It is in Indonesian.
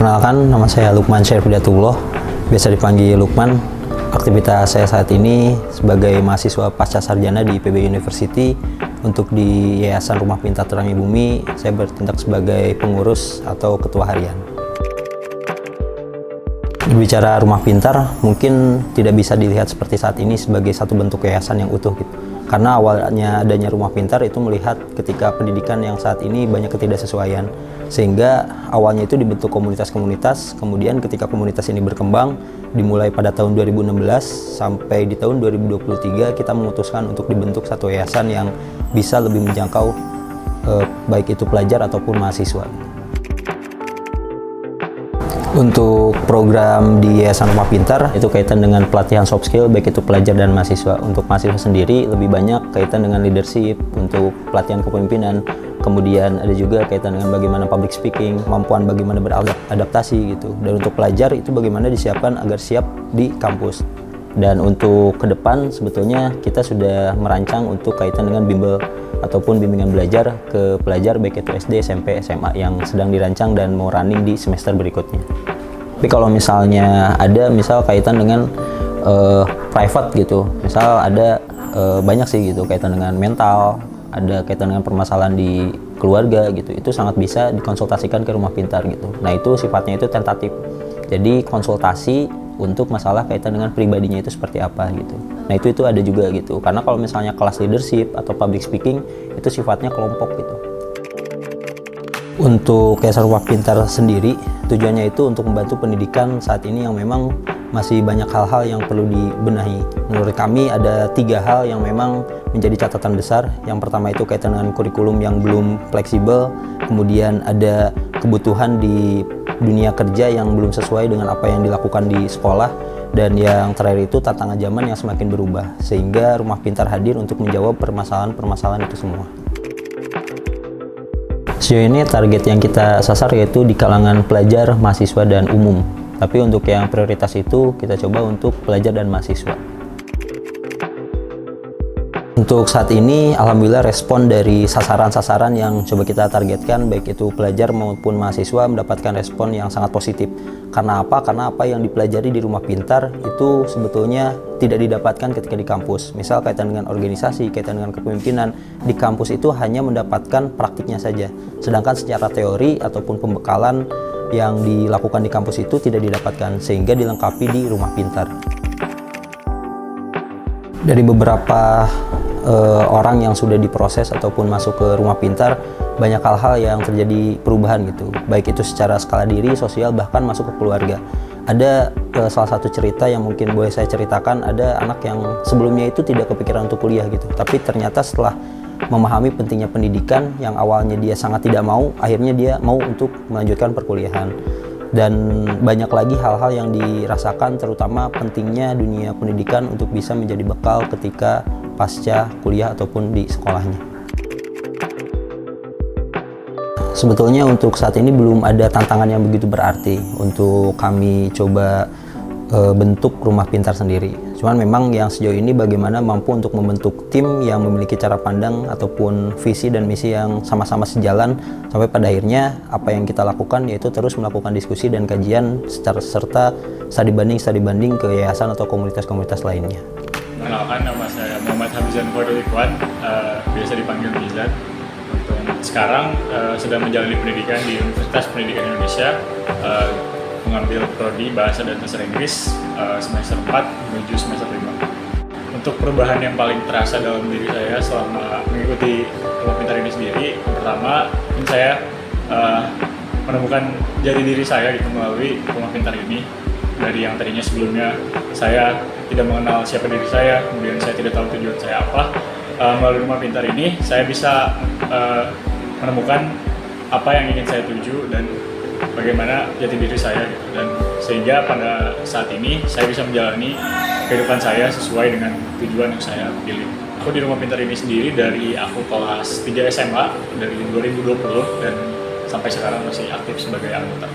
Perkenalkan, nama saya Lukman Syarifudiyatullah, biasa dipanggil Lukman. Aktivitas saya saat ini sebagai mahasiswa pasca sarjana di PB University. Untuk di Yayasan Rumah Pintar Terangi Bumi, saya bertindak sebagai pengurus atau ketua harian. Berbicara rumah pintar, mungkin tidak bisa dilihat seperti saat ini sebagai satu bentuk yayasan yang utuh gitu. Karena awalnya adanya rumah pintar itu melihat ketika pendidikan yang saat ini banyak ketidaksesuaian. Sehingga awalnya itu dibentuk komunitas-komunitas, kemudian ketika komunitas ini berkembang, dimulai pada tahun 2016 sampai di tahun 2023 kita memutuskan untuk dibentuk satu yayasan yang bisa lebih menjangkau baik itu pelajar ataupun mahasiswa. Untuk program di Yayasan Rumah Pintar itu kaitan dengan pelatihan soft skill baik itu pelajar dan mahasiswa. Untuk mahasiswa sendiri lebih banyak kaitan dengan leadership, untuk pelatihan kepemimpinan, kemudian ada juga kaitan dengan bagaimana public speaking, kemampuan bagaimana beradaptasi gitu. Dan untuk pelajar itu bagaimana disiapkan agar siap di kampus. Dan untuk ke depan sebetulnya kita sudah merancang untuk kaitan dengan bimbel ataupun bimbingan belajar ke pelajar baik itu SD, SMP, SMA yang sedang dirancang dan mau running di semester berikutnya. Tapi kalau misalnya ada kaitan dengan private gitu, misal ada banyak sih gitu kaitan dengan mental, ada kaitan dengan permasalahan di keluarga gitu, itu sangat bisa dikonsultasikan ke rumah pintar gitu. Nah itu sifatnya itu tentatif, jadi konsultasi untuk masalah kaitan dengan pribadinya itu seperti apa gitu. Nah itu ada juga gitu, karena kalau misalnya kelas leadership atau public speaking itu sifatnya kelompok gitu. Untuk Yayasan Rumah Pintar sendiri tujuannya itu untuk membantu pendidikan saat ini yang memang masih banyak hal-hal yang perlu dibenahi. Menurut kami ada 3 hal yang memang menjadi catatan besar. Yang pertama itu kaitan dengan kurikulum yang belum fleksibel, kemudian ada kebutuhan di dunia kerja yang belum sesuai dengan apa yang dilakukan di sekolah, dan yang terakhir itu tantangan zaman yang semakin berubah, sehingga Rumah Pintar hadir untuk menjawab permasalahan-permasalahan itu semua. Sejauh ini target yang kita sasar yaitu di kalangan pelajar, mahasiswa, dan umum. Tapi untuk yang prioritas itu kita coba untuk pelajar dan mahasiswa. Untuk saat ini, alhamdulillah respon dari sasaran-sasaran yang coba kita targetkan, baik itu pelajar maupun mahasiswa, mendapatkan respon yang sangat positif. Karena apa? Karena apa yang dipelajari di Rumah Pintar itu sebetulnya tidak didapatkan ketika di kampus. Misal kaitan dengan organisasi, kaitan dengan kepemimpinan, di kampus itu hanya mendapatkan praktiknya saja. Sedangkan secara teori ataupun pembekalan yang dilakukan di kampus itu tidak didapatkan, sehingga dilengkapi di Rumah Pintar. Dari beberapa orang yang sudah diproses ataupun masuk ke Rumah Pintar, banyak hal-hal yang terjadi perubahan gitu, baik itu secara skala diri, sosial, bahkan masuk ke keluarga. Ada salah satu cerita yang mungkin boleh saya ceritakan, ada anak yang sebelumnya itu tidak kepikiran untuk kuliah gitu, tapi ternyata setelah memahami pentingnya pendidikan yang awalnya dia sangat tidak mau, akhirnya dia mau untuk melanjutkan perkuliahan. Dan banyak lagi hal-hal yang dirasakan, terutama pentingnya dunia pendidikan untuk bisa menjadi bekal ketika pasca kuliah ataupun di sekolahnya. Sebetulnya untuk saat ini belum ada tantangan yang begitu berarti untuk kami coba bentuk Rumah Pintar sendiri. Cuman memang yang sejauh ini bagaimana mampu untuk membentuk tim yang memiliki cara pandang ataupun visi dan misi yang sama-sama sejalan, sampai pada akhirnya apa yang kita lakukan yaitu terus melakukan diskusi dan kajian serta studi banding ke yayasan atau komunitas-komunitas lainnya. Perkenalkan, nama saya Muhammad Hamzan Fadul Ikhwan, biasa dipanggil Mizan. Sekarang sedang menjalani pendidikan di Universitas Pendidikan Indonesia, mengambil prodi Bahasa dan Sastra Inggris semester 4 menuju semester 5. Untuk perubahan yang paling terasa dalam diri saya selama mengikuti Rumah Pintar ini sendiri, yang pertama saya menemukan jati diri saya gitu melalui Rumah Pintar ini. Dari yang tadinya sebelumnya saya tidak mengenal siapa diri saya, kemudian saya tidak tahu tujuan saya apa, melalui Rumah Pintar ini saya bisa menemukan apa yang ingin saya tuju dan bagaimana jati diri saya gitu. Dan sehingga pada saat ini saya bisa menjalani kehidupan saya sesuai dengan tujuan yang saya pilih. Aku di Rumah Pintar ini sendiri dari aku kelas 3 SMA dari 2020 dan sampai sekarang masih aktif sebagai anggota.